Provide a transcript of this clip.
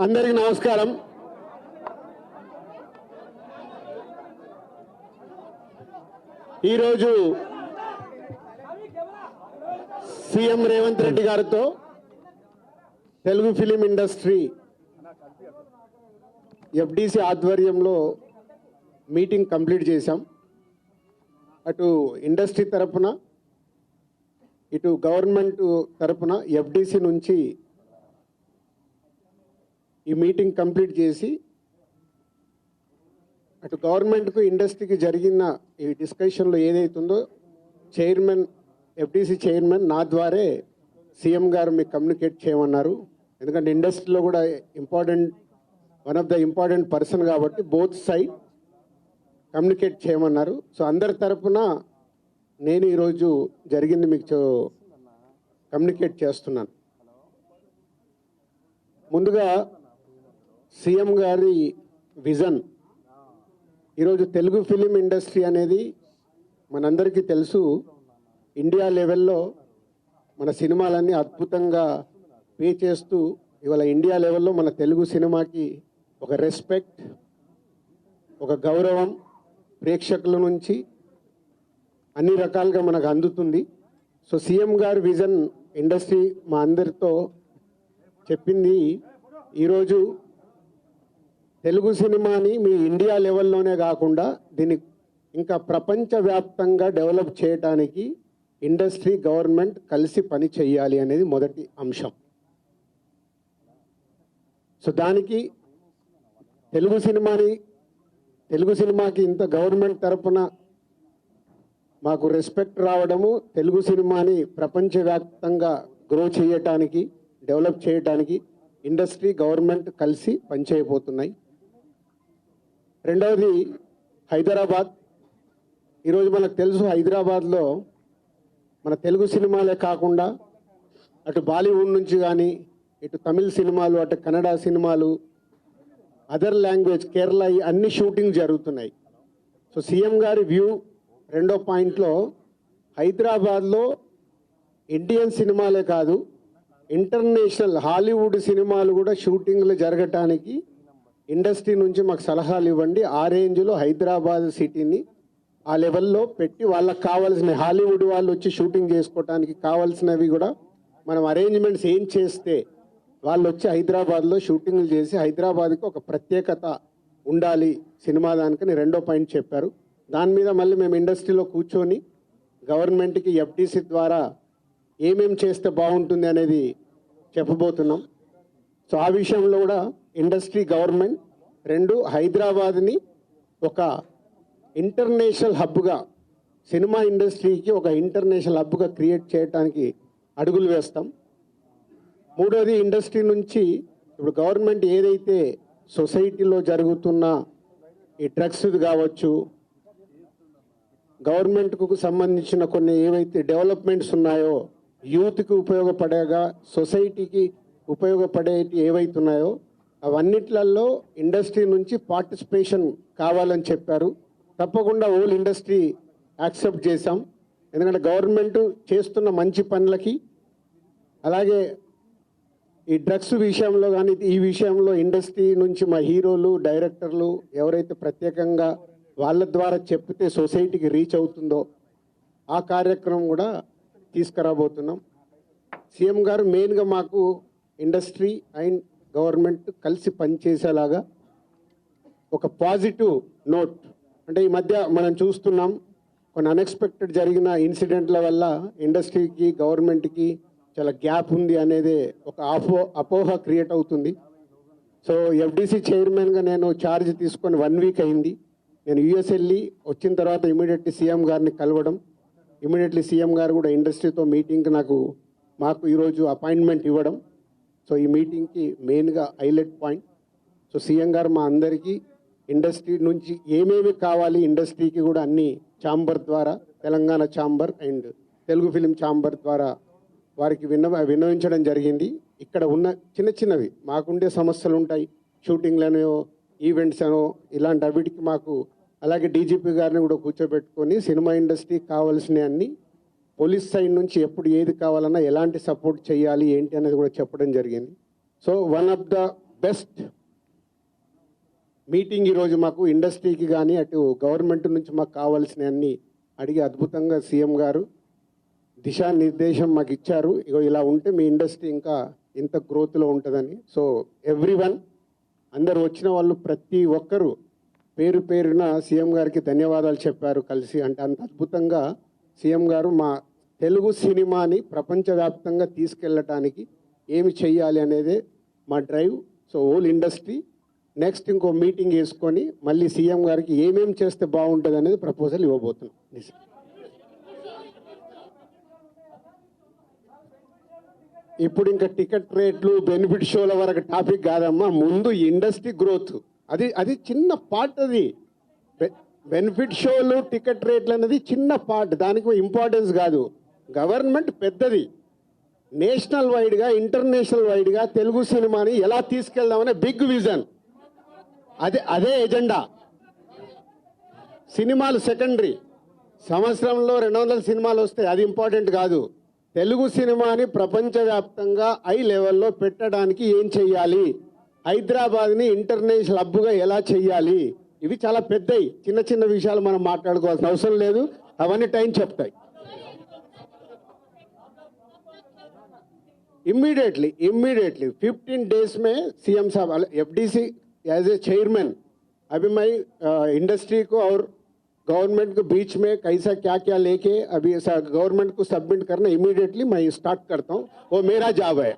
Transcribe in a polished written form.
అందరికీ నమస్కారం. ఈరోజు సీఎం రేవంత్ రెడ్డి గారితో తెలుగు ఫిలిం ఇండస్ట్రీ ఎఫ్డిసి ఆధ్వర్యంలో మీటింగ్ కంప్లీట్ చేశాం. అటు ఇండస్ట్రీ తరపున ఇటు గవర్నమెంట్ తరపున ఎఫ్డిసి నుంచి ఈ మీటింగ్ కంప్లీట్ చేసి అటు గవర్నమెంట్కు ఇండస్ట్రీకి జరిగిన ఈ డిస్కషన్లో ఏదైతుందో చైర్మన్ ఎఫ్డిసి చైర్మన్ నా ద్వారే సీఎం గారు మీకు కమ్యూనికేట్ చేయమన్నారు. ఎందుకంటే ఇండస్ట్రీలో కూడా one of the important person కాబట్టి బోత్ సైడ్ కమ్యూనికేట్ చేయమన్నారు. సో అందరి తరపున నేను ఈరోజు జరిగింది మీకు కమ్యూనికేట్ చేస్తున్నాను. ముందుగా సీఎం గారి విజన్. ఈరోజు తెలుగు ఫిలిం ఇండస్ట్రీ అనేది మనందరికీ తెలుసు, ఇండియా లెవెల్లో మన సినిమాలన్నీ అద్భుతంగా పే చేస్తూ ఇవాళ ఇండియా లెవెల్లో మన తెలుగు సినిమాకి ఒక రెస్పెక్ట్, ఒక గౌరవం ప్రేక్షకుల నుంచి అన్ని రకాలుగా మనకు అందుతుంది. సో సీఎం గారి విజన్ ఇండస్ట్రీ మా అందరితో చెప్పింది, ఈరోజు తెలుగు సినిమాని మీ ఇండియా లెవెల్లోనే కాకుండా దీన్ని ఇంకా ప్రపంచవ్యాప్తంగా డెవలప్ చేయడానికి ఇండస్ట్రీ గవర్నమెంట్ కలిసి పని చేయాలి అనేది మొదటి అంశం. సో దానికి తెలుగు సినిమాకి ఇంత గవర్నమెంట్ తరపున మాకు రెస్పెక్ట్ రావడము, తెలుగు సినిమాని ప్రపంచవ్యాప్తంగా గ్రో చేయటానికి, డెవలప్ చేయటానికి ఇండస్ట్రీ గవర్నమెంట్ కలిసి పనిచేయబోతున్నాయి. రెండవది హైదరాబాద్. ఈరోజు మనకు తెలుసు, హైదరాబాద్లో మన తెలుగు సినిమాలే కాకుండా అటు బాలీవుడ్ నుంచి కానీ ఇటు తమిళ సినిమాలు, అటు కన్నడ సినిమాలు, అదర్ లాంగ్వేజ్, కేరళ, అన్ని షూటింగ్ జరుగుతున్నాయి. సో సీఎం గారి వ్యూ రెండో పాయింట్లో హైదరాబాద్లో ఇండియన్ సినిమాలే కాదు, ఇంటర్నేషనల్ హాలీవుడ్ సినిమాలు కూడా షూటింగ్లు జరగటానికి ఇండస్ట్రీ నుంచి మాకు సలహాలు ఇవ్వండి. ఆ రేంజ్లో హైదరాబాద్ సిటీని ఆ లెవెల్లో పెట్టి వాళ్ళకి కావాల్సిన హాలీవుడ్ వాళ్ళు వచ్చి షూటింగ్ చేసుకోవటానికి కావాల్సినవి కూడా మనం అరేంజ్మెంట్స్ ఏం చేస్తే వాళ్ళు వచ్చి హైదరాబాద్లో షూటింగ్లు చేసి హైదరాబాద్కి ఒక ప్రత్యేకత ఉండాలి సినిమా దానికని రెండో పాయింట్ చెప్పారు. దాని మీద మళ్ళీ మేము ఇండస్ట్రీలో కూర్చొని గవర్నమెంట్కి ఎఫ్డిసి ద్వారా ఏమేం చేస్తే బాగుంటుంది అనేది చెప్పబోతున్నాం. సో ఆ విషయంలో కూడా ఇండస్ట్రీ, గవర్నమెంట్ రెండు హైదరాబాద్ని ఒక ఇంటర్నేషనల్ హబ్గా, సినిమా ఇండస్ట్రీకి ఒక ఇంటర్నేషనల్ హబ్గా క్రియేట్ చేయడానికి అడుగులు వేస్తాం. మూడోది ఇండస్ట్రీ నుంచి ఇప్పుడు గవర్నమెంట్ ఏదైతే సొసైటీలో జరుగుతున్న ఈ డ్రగ్స్ కావచ్చు, గవర్నమెంట్కు సంబంధించిన కొన్ని ఏవైతే డెవలప్మెంట్స్ ఉన్నాయో, యూత్కి ఉపయోగపడేగా సొసైటీకి ఉపయోగపడేటి ఏవైతున్నాయో అవన్నిట్లలో ఇండస్ట్రీ నుంచి పార్టిసిపేషన్ కావాలని చెప్పారు. తప్పకుండా ఓల్ ఇండస్ట్రీ యాక్సెప్ట్ చేశాం. ఎందుకంటే గవర్నమెంట్ చేస్తున్న మంచి పనులకి, అలాగే ఈ డ్రగ్స్ విషయంలో కానీ ఈ విషయంలో ఇండస్ట్రీ నుంచి మా హీరోలు, డైరెక్టర్లు ఎవరైతే ప్రత్యేకంగా వాళ్ళ ద్వారా చెప్తే సొసైటీకి రీచ్ అవుతుందో ఆ కార్యక్రమం కూడా తీసుకురాబోతున్నాం. సీఎం గారు మెయిన్గా మాకు ఇండస్ట్రీ అండ్ గవర్నమెంట్ కలిసి పనిచేసేలాగా ఒక పాజిటివ్ నోట్, అంటే ఈ మధ్య మనం చూస్తున్నాం కొన్ని అన్ఎక్స్పెక్టెడ్ జరిగిన ఇన్సిడెంట్ల వల్ల ఇండస్ట్రీకి, గవర్నమెంట్కి చాలా గ్యాప్ ఉంది అనేది ఒక అపోహ క్రియేట్ అవుతుంది. సో ఎఫ్డిసి చైర్మన్గా నేను ఛార్జ్ తీసుకొని 1 వీక్ అయింది. నేను యూఎస్ వెళ్ళి వచ్చిన తర్వాత ఇమీడియట్లీ సీఎం గారిని కలవడం, ఇమీడియట్లీ సీఎం గారు కూడా ఇండస్ట్రీతో మీటింగ్కి మాకు ఈరోజు అపాయింట్మెంట్ ఇవ్వడం. సో ఈ మీటింగ్కి మెయిన్గా హైలైట్ పాయింట్. సో సీఎం గారు మా అందరికీ ఇండస్ట్రీ నుంచి ఏమేమి కావాలి, ఇండస్ట్రీకి కూడా అన్ని ఛాంబర్ ద్వారా, Telangana chamber and Telugu film chamber ద్వారా వారికి విన్నవించడం జరిగింది. ఇక్కడ ఉన్న చిన్నవి మాకుండే సమస్యలు ఉంటాయి, షూటింగ్లనో ఈవెంట్స్ అనో ఇలాంటి అవిటికి మాకు, అలాగే డీజీపీ గారిని కూడా కూర్చోబెట్టుకొని సినిమా ఇండస్ట్రీకి కావాల్సిన అన్ని పోలీస్ సైడ్ నుంచి ఎప్పుడు ఏది కావాలన్నా ఎలాంటి సపోర్ట్ చేయాలి ఏంటి అనేది కూడా చెప్పడం జరిగింది. So one of the best meeting ఈరోజు మాకు ఇండస్ట్రీకి కానీ అటు గవర్నమెంట్ నుంచి మాకు కావాల్సినవన్నీ అడిగి అద్భుతంగా సీఎం గారు దిశానిర్దేశం మాకు ఇచ్చారు. ఇగో ఇలా ఉంటే మీ ఇండస్ట్రీ ఇంకా ఇంత గ్రోత్లో ఉంటుందని. సో ఎవ్రీవన్ అందరు వచ్చిన వాళ్ళు ప్రతి ఒక్కరూ పేరు పేరున సీఎం గారికి ధన్యవాదాలు చెప్పారు కలిసి. అంటే అంత అద్భుతంగా సీఎం గారు మా తెలుగు సినిమాని ప్రపంచవ్యాప్తంగా తీసుకెళ్ళటానికి ఏమి చెయ్యాలి అనేదే మా drive. So whole industry next ఇంకో మీటింగ్ వేసుకొని మళ్ళీ సీఎం గారికి ఏమేమి చేస్తే బాగుంటుంది అనేది ప్రపోజల్ ఇవ్వబోతున్నాం. ఇప్పుడు ఇంకా టికెట్ రేట్లు బెనిఫిట్ షోల వరకు టాపిక్ కాదమ్మా, ముందు ఇండస్ట్రీ గ్రోత్ అది చిన్న పార్ట్. అది బెనిఫిట్ షోలు టికెట్ రేట్లు అనేది చిన్న పార్ట్, దానికి ఇంపార్టెన్స్ కాదు. గవర్నమెంట్ పెద్దది, నేషనల్ వైడ్గా ఇంటర్నేషనల్ వైడ్గా తెలుగు సినిమాని ఎలా తీసుకెళ్దామనే బిగ్ విజన్. అదే ఎజెండా. సినిమాలు సెకండరీ. సంవత్సరంలో 200 సినిమాలు వస్తాయి, అది ఇంపార్టెంట్ కాదు. తెలుగు సినిమాని ప్రపంచవ్యాప్తంగా హై లెవెల్లో పెట్టడానికి ఏం చెయ్యాలి, హైదరాబాద్ని ఇంటర్నేషనల్ హబ్గా ఎలా చెయ్యాలి, ఇవి చాలా పెద్దవి. చిన్న చిన్న విషయాలు మనం మాట్లాడుకోవాల్సిన అవసరం లేదు, అవన్నీ టైం చెప్తాయి. इमीडिएटली 15 डेज में सीएम साहब एफडीसी एज ए चेयरमैन अभी मैं इंडस्ट्री को और गवर्नमेंट के बीच में कैसा क्या क्या लेके अभी गवर्नमेंट को सबमिट करना इमीडिएटली मैं स्टार्ट करता हूँ. वो मेरा जॉब है.